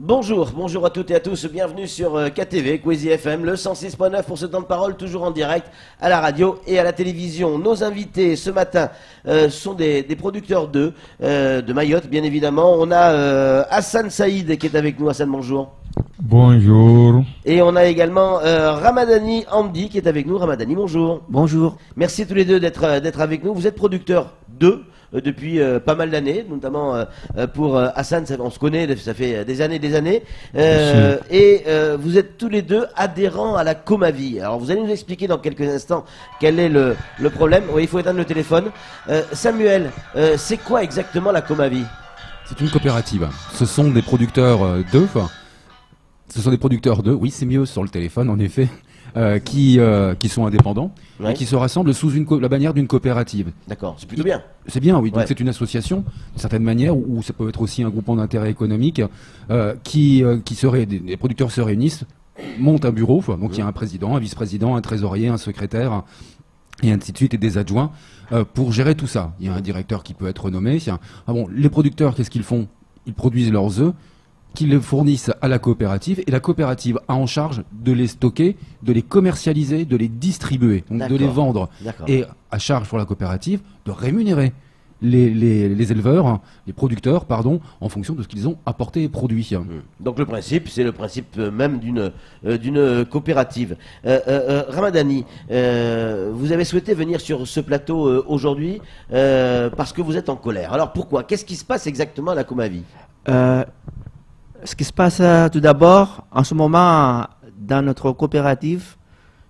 Bonjour, bonjour à toutes et à tous, bienvenue sur KTV, Kwezi FM, le 106.9 pour ce temps de parole, toujours en direct à la radio et à la télévision. Nos invités ce matin sont des producteurs d'œufs de Mayotte, bien évidemment. On a Hassan Saïd qui est avec nous. Hassan, bonjour. Bonjour. Et on a également Ramadani Hamdi qui est avec nous. Ramadani, bonjour. Bonjour. Merci à tous les deux d'être avec nous. Vous êtes producteurs d'œufs depuis pas mal d'années, notamment pour Hassan, on se connaît, ça fait des années, et vous êtes tous les deux adhérents à la Comavi. Alors vous allez nous expliquer dans quelques instants quel est le problème. Oui, il faut éteindre le téléphone. Samuel, c'est quoi exactement la Comavi? C'est une coopérative. Ce sont des producteurs d'œufs. Ce sont des producteurs d'œufs, oui c'est mieux sur le téléphone en effet, qui sont indépendants et qui se rassemblent sous la bannière d'une coopérative. D'accord, c'est plutôt bien. C'est bien, oui. Donc c'est une association, d'une certaine manière, ou ça peut être aussi un groupement d'intérêt économique, des producteurs se réunissent, montent un bureau, donc il y a un président, un vice-président, un trésorier, un secrétaire, et ainsi de suite, et des adjoints, pour gérer tout ça. Il y a un directeur qui peut être nommé. Les producteurs, qu'est-ce qu'ils font? Ils produisent leurs œufs, qu'ils les fournissent à la coopérative, et la coopérative a en charge de les stocker, de les commercialiser, de les distribuer, donc de les vendre. Et à charge pour la coopérative de rémunérer les éleveurs, les producteurs, pardon, en fonction de ce qu'ils ont apporté et produit. Donc le principe, c'est le principe même d'une coopérative. Ramadani, vous avez souhaité venir sur ce plateau aujourd'hui parce que vous êtes en colère. Alors pourquoi? Qu'est-ce qui se passe exactement à la Comavi? Ce qui se passe tout d'abord, en ce moment, dans notre coopérative,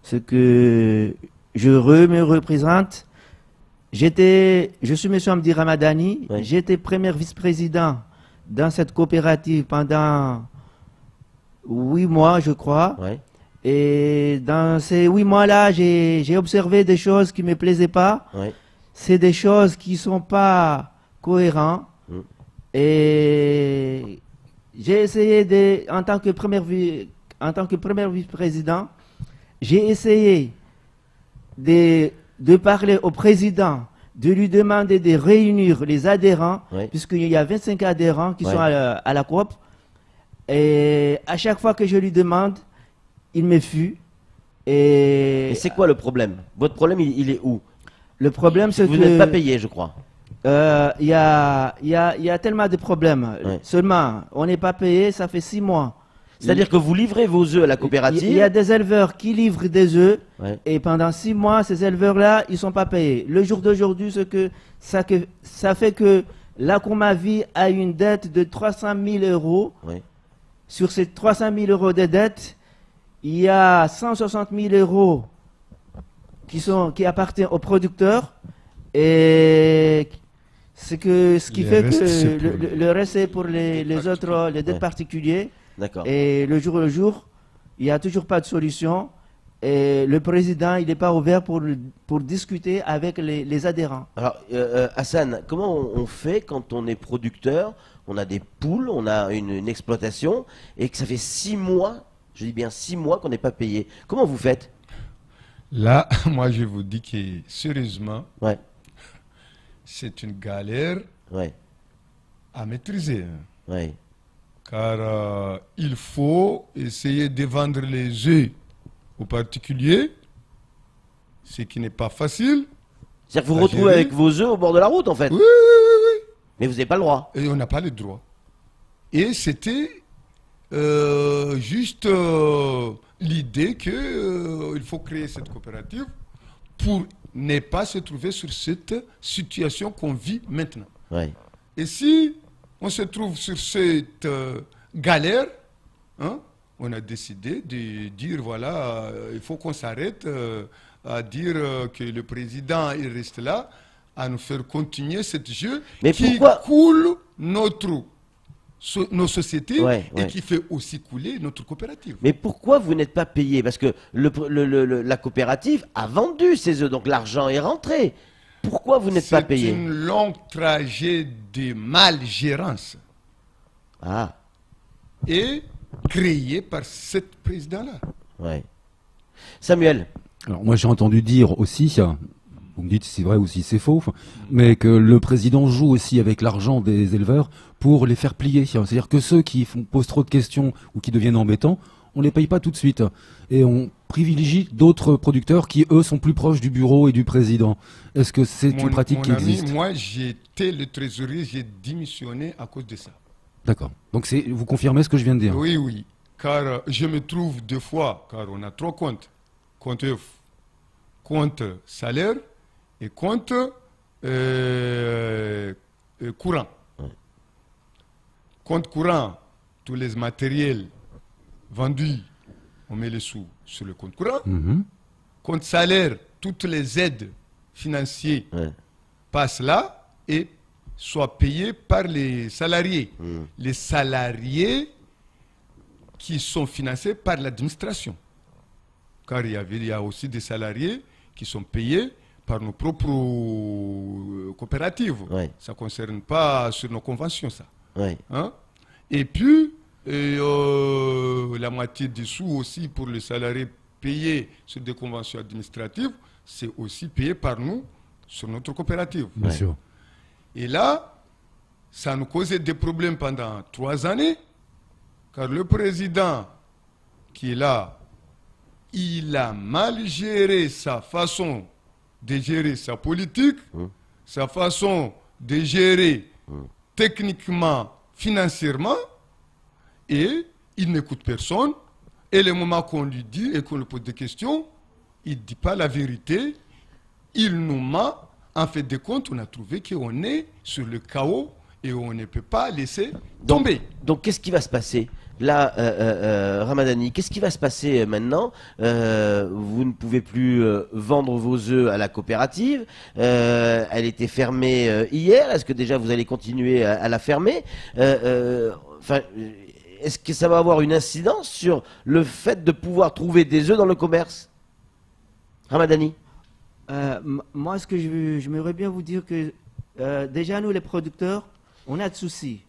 ce que je me représente, je suis M. Hamdi Ramadani, j'étais premier vice-président dans cette coopérative pendant 8 mois, je crois. Et dans ces 8 mois-là, j'ai observé des choses qui ne me plaisaient pas. C'est des choses qui ne sont pas cohérentes. Et j'ai essayé en tant que premier vice-président, j'ai essayé de parler au président, de lui demander de réunir les adhérents, puisqu'il y a 25 adhérents qui sont à la coop. Et à chaque fois que je lui demande, il me fuit. Et c'est quoi le problème? Votre problème, il est où? Le problème, c'est que vous n'êtes pas payé, je crois. Il y a tellement de problèmes. Seulement, on n'est pas payé, ça fait 6 mois. C'est-à-dire que vous livrez vos œufs à la coopérative? Il y a des éleveurs qui livrent des œufs, et pendant 6 mois, ces éleveurs-là, ils ne sont pas payés. Le jour d'aujourd'hui, ça fait que la Comavi a une dette de 300 000 euros. Sur ces 300 000 euros de dette, il y a 160 000 euros qui appartiennent aux producteurs, et ce qui fait que le reste c'est pour les autres, les dettes particuliers. Et le jour, il n'y a toujours pas de solution. Et le président, il n'est pas ouvert pour discuter avec les adhérents. Alors, Hassan, comment on fait quand on est producteur, on a des poules, on a une exploitation, et que ça fait 6 mois, je dis bien 6 mois qu'on n'est pas payé? Comment vous faites? Là, moi je vous dis que sérieusement, c'est une galère à maîtriser. Car il faut essayer de vendre les œufs aux particuliers, ce qui n'est pas facile. C'est-à-dire que vous vous retrouvez avec vos œufs au bord de la route, en fait? Oui. Mais vous n'avez pas le droit. Et on n'a pas le droit. Et c'était juste l'idée qu'il faut créer cette coopérative pour ne pas se trouver sur cette situation qu'on vit maintenant. Et si on se trouve sur cette galère, on a décidé de dire, voilà, il faut qu'on s'arrête à dire que le président il reste là, à nous faire continuer ce jeu qui coule nos sociétés et qui fait aussi couler notre coopérative. Mais pourquoi vous n'êtes pas payé? Parce que la coopérative a vendu ses œufs, donc l'argent est rentré. Pourquoi vous n'êtes pas payé? C'est une longue tragédie de malgérance. Et créée par ce président-là. Samuel? Alors moi j'ai entendu dire aussi, vous me dites si c'est vrai ou si c'est faux, mais que le président joue aussi avec l'argent des éleveurs pour les faire plier. C'est-à-dire que ceux qui posent trop de questions ou qui deviennent embêtants, on les paye pas tout de suite. Et on privilégie d'autres producteurs qui, eux, sont plus proches du bureau et du président. Est-ce que c'est une pratique qui existe? Moi, j'étais le trésorier, j'ai démissionné à cause de ça. D'accord. Donc vous confirmez ce que je viens de dire? Oui, oui. Car je me trouve deux fois, car on a trois comptes. Compte salaire et compte courant. Compte courant, tous les matériels vendus, on met les sous sur le compte courant. Compte salaire, toutes les aides financières passent là et soient payées par les salariés. Les salariés qui sont financés par l'administration. Car il y a aussi des salariés qui sont payés par nos propres coopératives. Ça ne concerne pas sur nos conventions, ça. Hein? Et puis, la moitié des sous aussi pour les salariés payés sur des conventions administratives, c'est aussi payé par nous sur notre coopérative. Bien sûr. Et là, ça nous causait des problèmes pendant 3 années, car le président qui est là, il a mal géré sa façon de gérer sa politique, sa façon de gérer techniquement, financièrement, et il n'écoute personne. Et le moment qu'on lui dit et qu'on lui pose des questions, il ne dit pas la vérité, il nous ment. En fait de compte, on a trouvé qu'on est sur le chaos et on ne peut pas laisser tomber. Donc qu'est-ce qui va se passer là, Ramadani? Qu'est-ce qui va se passer maintenant? Vous ne pouvez plus vendre vos œufs à la coopérative. Elle était fermée hier. Est-ce que déjà vous allez continuer à la fermer? Est-ce que ça va avoir une incidence sur le fait de pouvoir trouver des œufs dans le commerce? Ramadani? Moi, ce que j'aimerais bien vous dire que déjà nous les producteurs, on a de soucis.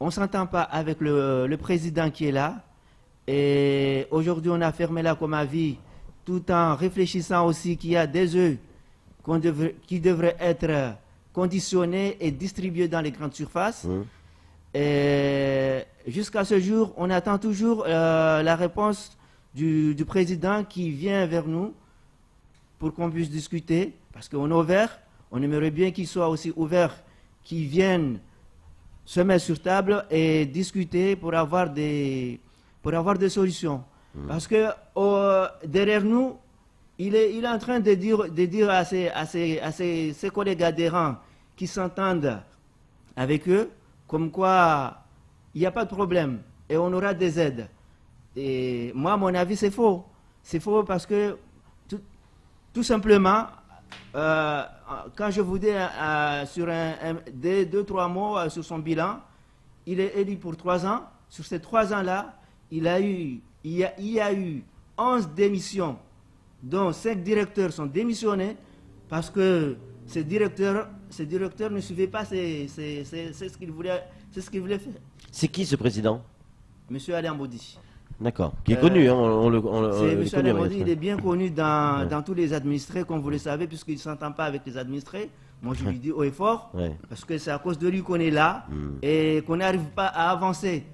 On ne s'entend pas avec le président qui est là. Et aujourd'hui, on a fermé la Comavi tout en réfléchissant aussi qu'il y a des œufs qui devraient être conditionnés et distribués dans les grandes surfaces. Et jusqu'à ce jour, on attend toujours la réponse du président qui vient vers nous pour qu'on puisse discuter, parce qu'on est ouvert, on aimerait bien qu'il soit aussi ouvert, qu'il vienne se mettre sur table et discuter pour avoir des solutions. Parce que derrière nous, il est en train de dire à ses collègues adhérents qui s'entendent avec eux, comme quoi il n'y a pas de problème et on aura des aides. Et moi, à mon avis, c'est faux. C'est faux parce que tout simplement, quand je vous dis sur 2-3 mots sur son bilan, il est élu pour 3 ans. Sur ces 3 ans-là, il y a eu 11 démissions, dont 5 directeurs sont démissionnés parce que ces directeurs ne suivaient pas ce qu'ils voulaient faire. C'est qui ce président? Monsieur Alain Baudy. D'accord. Qui est connu, hein, Monsieur Alain Baudy, il est bien connu dans tous les administrés, comme vous le savez, puisqu'il ne s'entend pas avec les administrés. Moi, je lui dis haut et fort, parce que c'est à cause de lui qu'on est là et qu'on n'arrive pas à avancer.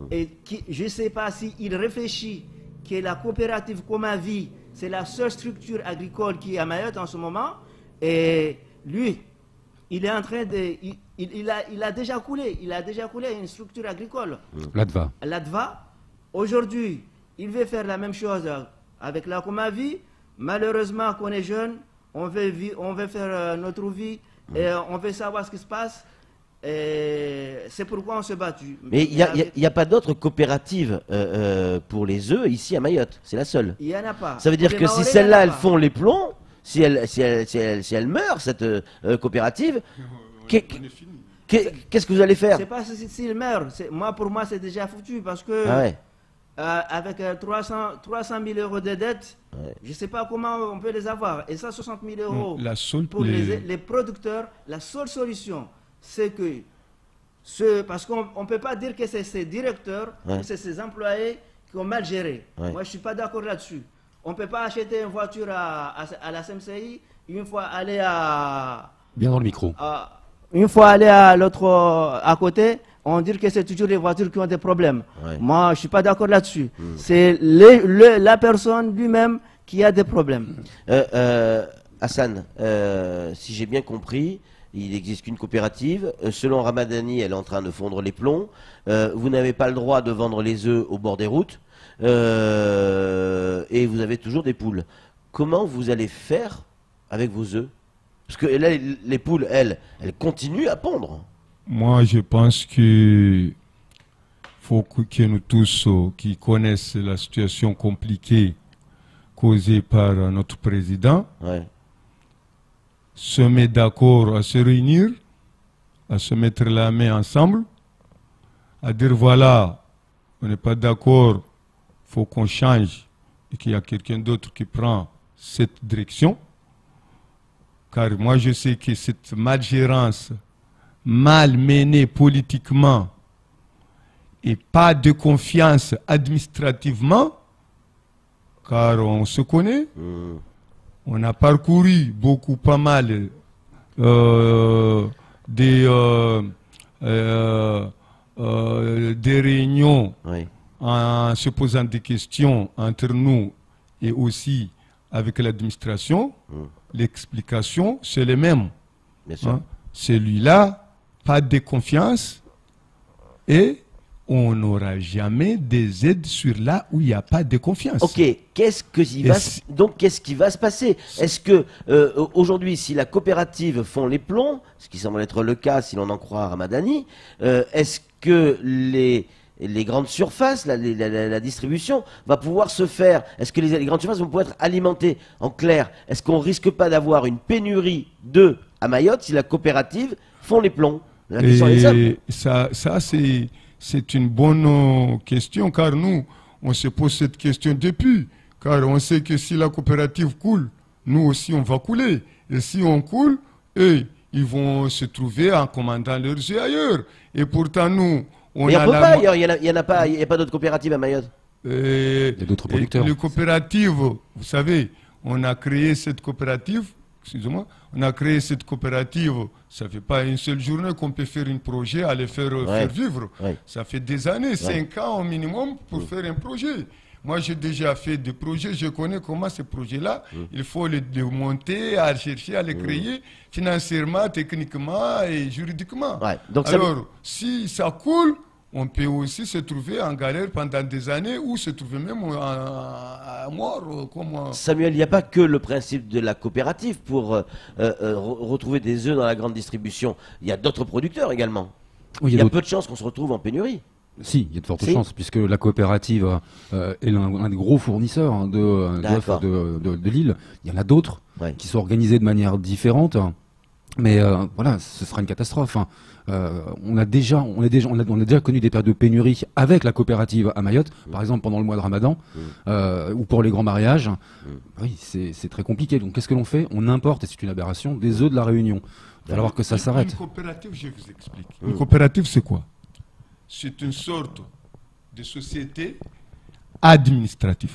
Et je ne sais pas s'il réfléchit que la coopérative Comavi, c'est la seule structure agricole qui est à Mayotte en ce moment. Et lui, il est en train de... Il a déjà coulé une structure agricole. L'ADVA. Aujourd'hui, il veut faire la même chose avec la Comavi. Malheureusement, qu'on est jeune, on veut faire notre vie et on veut savoir ce qui se passe. C'est pourquoi on s'est battu. Mais il n'y a pas d'autres coopératives pour les œufs ici à Mayotte. C'est la seule. Il n'y en a pas. Ça veut dire que si celles-là, elles font les plombs, si elle meurt, cette coopérative, qu'est-ce que vous allez faire? Je ne sais pas s'il meurt. Pour moi, c'est déjà foutu parce que avec 300 000 euros de dettes, je ne sais pas comment on peut les avoir. Et ça, 60 000 euros pour les producteurs, la seule solution, c'est que parce qu'on ne peut pas dire que c'est ces directeurs ou c'est ces employés qui ont mal géré. Moi, je ne suis pas d'accord là-dessus. On ne peut pas acheter une voiture à la SMCI une fois aller à... Bien dans le micro. Une fois aller à l'autre, à côté, on dit que c'est toujours les voitures qui ont des problèmes. Ouais. Moi, je suis pas d'accord là-dessus. C'est la personne lui-même qui a des problèmes. Hassan, si j'ai bien compris, il n'existe qu'une coopérative. Selon Ramadani, elle est en train de fondre les plombs. Vous n'avez pas le droit de vendre les œufs au bord des routes. Et vous avez toujours des poules. Comment vous allez faire avec vos œufs? Parce que là, les poules, elles continuent à pondre. Moi, je pense qu'il faut que nous tous qui connaissent la situation compliquée causée par notre président se mettent d'accord à se réunir, à se mettre la main ensemble, à dire voilà, on n'est pas d'accord, il faut qu'on change et qu'il y a quelqu'un d'autre qui prend cette direction. Car moi, je sais que cette malgérance mal menée politiquement et pas de confiance administrativement, car on se connaît, on a parcouru pas mal des réunions en se posant des questions entre nous et aussi avec l'administration. L'explication, c'est le même. Celui-là, pas de confiance et on n'aura jamais des aides sur là où il n'y a pas de confiance. Ok, qu'est-ce qui va se passer? Est-ce que aujourd'hui, si la coopérative fond les plombs, ce qui semble être le cas si l'on en croit Ramadani, est-ce que les grandes surfaces, la distribution va pouvoir se faire? Est-ce que les grandes surfaces vont pouvoir être alimentées? En clair, est-ce qu'on risque pas d'avoir une pénurie d'œufs à Mayotte si la coopérative fond les plombs? La question est simple. Ça c'est une bonne question, car nous, on se pose cette question depuis. Car on sait que si la coopérative coule, nous aussi on va couler. Et si on coule, eux, ils vont se trouver en commandant leurs œufs ailleurs. Et pourtant, nous... Il n'y a pas d'autres coopératives à Mayotte. Il y a d'autres producteurs. Les coopératives, vous savez, on a créé cette coopérative, excusez-moi, on a créé cette coopérative, ça ne fait pas une seule journée qu'on peut faire un projet, aller faire vivre. Ça fait des années, 5 ans au minimum pour faire un projet. Moi, j'ai déjà fait des projets, je connais comment ces projets-là, il faut les monter, à chercher, à les créer financièrement, techniquement et juridiquement. Donc alors, si ça coule, on peut aussi se trouver en galère pendant des années ou se trouver même à mort. Samuel, il n'y a pas que le principe de la coopérative pour retrouver des œufs dans la grande distribution. Il y a d'autres producteurs également. Il y a peu de chances qu'on se retrouve en pénurie. Si, il y a de fortes chances, puisque la coopérative est un des gros fournisseurs de l'île. Il y en a d'autres qui sont organisés de manière différente. Mais voilà, ce sera une catastrophe. On a déjà connu des périodes de pénurie avec la coopérative à Mayotte, par exemple pendant le mois de Ramadan, ou pour les grands mariages. Oui, c'est très compliqué. Donc qu'est-ce que l'on fait? On importe, et c'est une aberration, des œufs de la Réunion. Il va falloir que ça s'arrête. Une coopérative, je vous explique. Une coopérative, c'est quoi? C'est une sorte de société administrative.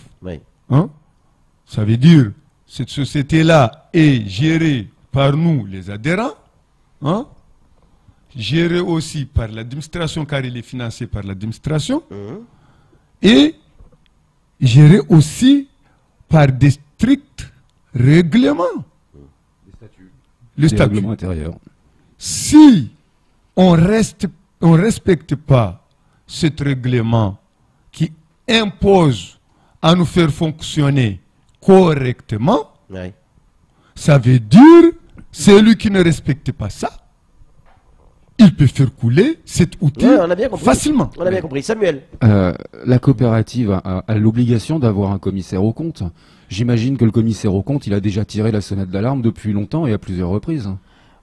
Ça veut dire cette société-là est gérée par nous, les adhérents, gérée aussi par l'administration, car il est financé par l'administration, et gérée aussi par des stricts règlements. Les règlements intérieurs. Si on respecte pas ce règlement qui impose à nous faire fonctionner correctement, ça veut dire celui qui ne respecte pas ça, il peut faire couler cet outil facilement. On a bien compris. Samuel. La coopérative a l'obligation d'avoir un commissaire aux comptes. J'imagine que le commissaire aux comptes, il a déjà tiré la sonnette d'alarme depuis longtemps et à plusieurs reprises.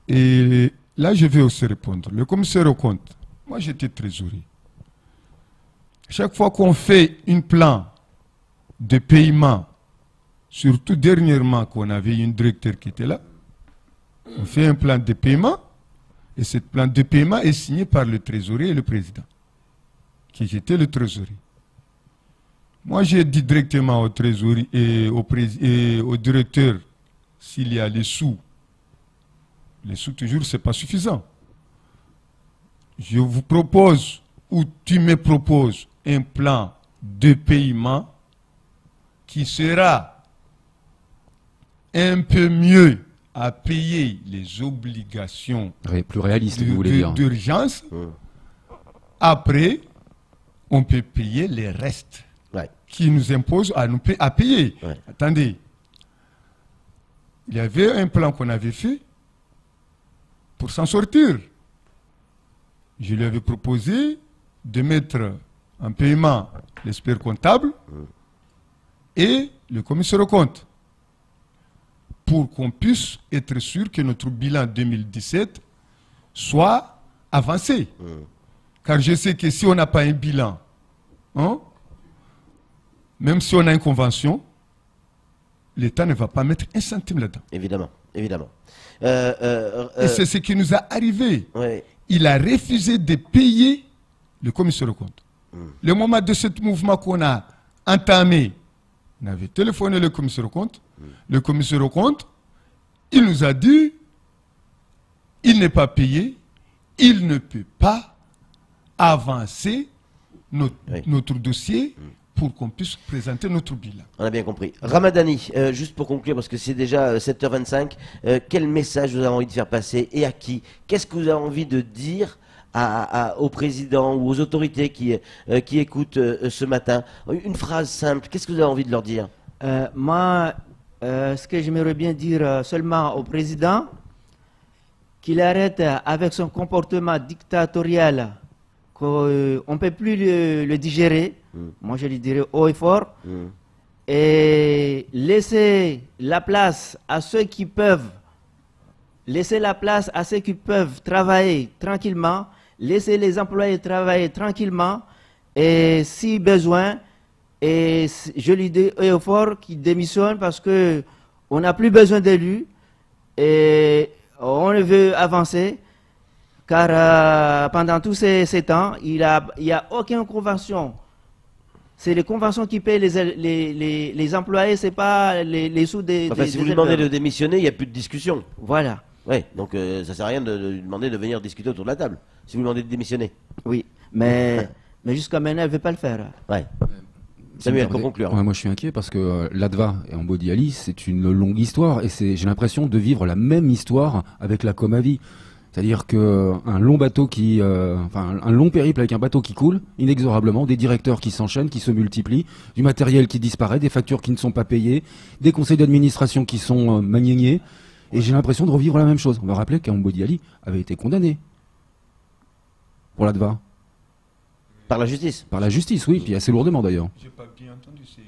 Et là, je vais aussi répondre. Le commissaire aux comptes, moi j'étais trésorier. Chaque fois qu'on fait un plan de paiement, surtout dernièrement qu'on avait un directeur qui était là, on fait un plan de paiement, et ce plan de paiement est signé par le trésorier et le président, qui était le trésorier. Moi, j'ai dit directement au trésorier et au directeur, s'il y a les sous toujours, c'est pas suffisant. Je vous propose, ou tu me proposes, un plan de paiement qui sera un peu mieux à payer les obligations plus réaliste, vous voulez dire, d'urgence. Après, on peut payer les restes qui nous imposent à payer. Attendez, il y avait un plan qu'on avait fait pour s'en sortir. Je lui avais proposé de mettre en paiement l'expert comptable et le commissaire aux comptes pour qu'on puisse être sûr que notre bilan 2017 soit avancé. Car je sais que si on n'a pas un bilan, même si on a une convention, l'État ne va pas mettre un centime là-dedans. Évidemment, évidemment. Et c'est ce qui nous a arrivé. Ouais. Il a refusé de payer le commissaire aux comptes. Le moment de ce mouvement qu'on a entamé, on avait téléphoné le commissaire aux comptes. Le commissaire aux comptes, il nous a dit, il n'est pas payé, il ne peut pas avancer notre dossier pour qu'on puisse présenter notre bilan. On a bien compris. Ramadani, juste pour conclure, parce que c'est déjà 7h25, quel message vous avez envie de faire passer et à qui? Qu'est-ce que vous avez envie de dire au président ou aux autorités qui écoutent ce matin? Une phrase simple, qu'est-ce que vous avez envie de leur dire? Moi, ce que j'aimerais bien dire seulement au président, qu'il arrête avec son comportement dictatorial, qu'on ne peut plus le digérer. Moi, je lui dirais haut et fort. Et laisser la place à ceux qui peuvent. Laisser la place à ceux qui peuvent travailler tranquillement. Laisser les employés travailler tranquillement. Et si besoin, et je lui dis haut et fort qu'il démissionne parce qu'on n'a plus besoin d'élus. Et on veut avancer. Car pendant tous ces temps, il n'y a aucune convention. C'est les conventions qui payent les employés, ce n'est pas les sous des... Enfin, si vous lui demandez de démissionner, il n'y a plus de discussion. Voilà. Oui, donc ça ne sert à rien de lui demander de venir discuter autour de la table, si vous lui demandez de démissionner. Oui, mais jusqu'à maintenant, elle ne veut pas le faire. Ouais. Samuel, pour conclure. Ouais, moi, je suis inquiet parce que l'ADVA et Ambodi Ali, c'est une longue histoire et j'ai l'impression de vivre la même histoire avec la Comavi. C'est-à-dire qu'un long bateau un long périple avec un bateau qui coule, inexorablement, des directeurs qui s'enchaînent, qui se multiplient, du matériel qui disparaît, des factures qui ne sont pas payées, des conseils d'administration qui sont manignés, et j'ai l'impression de revivre la même chose. On va rappeler qu'Ambodi Ali avait été condamné pour l'ADVA. Par la justice? Par la justice, oui, puis assez lourdement d'ailleurs. J'ai pas bien entendu, c'est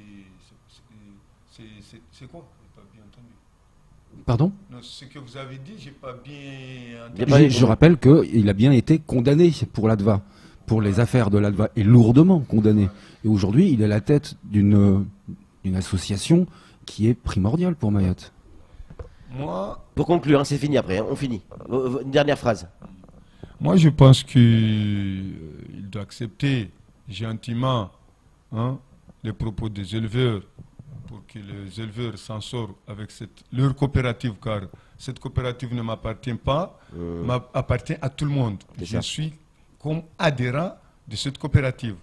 quoi? J'ai pas bien entendu. Pardon? Non, ce que vous avez dit, j'ai pas bien entendu. Je rappelle qu'il a bien été condamné pour l'ADVA, pour les affaires de l'ADVA, et lourdement condamné. Et aujourd'hui, il est à la tête d'une association qui est primordiale pour Mayotte. Moi, pour conclure, hein, c'est fini après, hein, on finit. Une dernière phrase. Moi, je pense qu'il doit accepter gentiment les propos des éleveurs pour que les éleveurs s'en sortent avec leur coopérative, car cette coopérative ne m'appartient pas, m'appartient à tout le monde. Je suis comme adhérent de cette coopérative.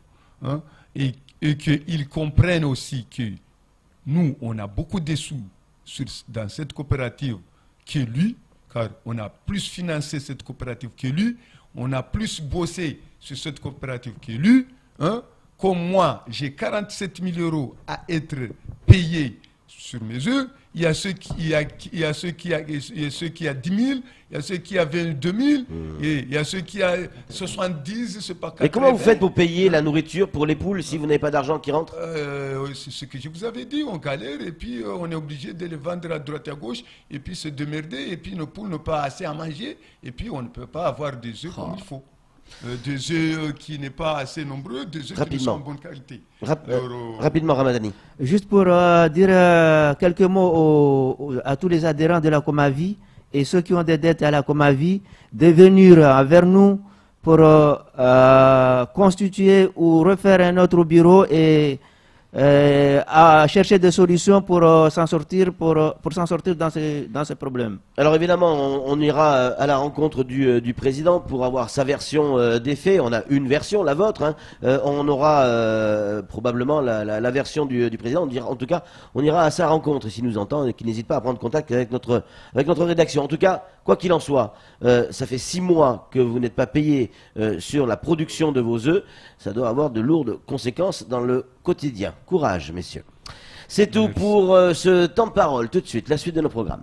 Et qu'ils comprennent aussi que nous, on a beaucoup de sous dans cette coopérative que lui, car on a plus financé cette coopérative que lui, on a plus bossé sur cette coopérative que lui. Comme moi, j'ai 47 000 euros à être payé sur mes œufs. Il y a ceux qui a 10 000, il y a ceux qui a 22 000, et il y a ceux qui a 70, c'est pas. Mais comment vous faites pour payer la nourriture pour les poules si vous n'avez pas d'argent qui rentre? C'est ce que je vous avais dit, on galère et puis on est obligé de les vendre à droite et à gauche et puis se démerder et puis nos poules n'ont pas assez à manger et puis on ne peut pas avoir des œufs comme il faut. Des œufs qui n'est pas assez nombreux, des œufs qui sont en bonne qualité. Rapidement, Ramadani. Juste pour dire quelques mots à tous les adhérents de la Comavi et ceux qui ont des dettes à la Comavi, de venir vers nous pour constituer ou refaire un autre bureau et à chercher des solutions pour s'en sortir, pour s'en sortir dans ces problèmes. Alors évidemment, on ira à la rencontre du président pour avoir sa version des faits. On a une version, la vôtre. Hein. On aura probablement la version du président. En tout cas, on ira à sa rencontre s'il nous entend et qu'il n'hésite pas à prendre contact avec notre rédaction. En tout cas, quoi qu'il en soit, ça fait 6 mois que vous n'êtes pas payé sur la production de vos œufs. Ça doit avoir de lourdes conséquences dans le quotidien. Courage, messieurs. C'est tout pour ce temps de parole. Tout de suite, la suite de nos programmes.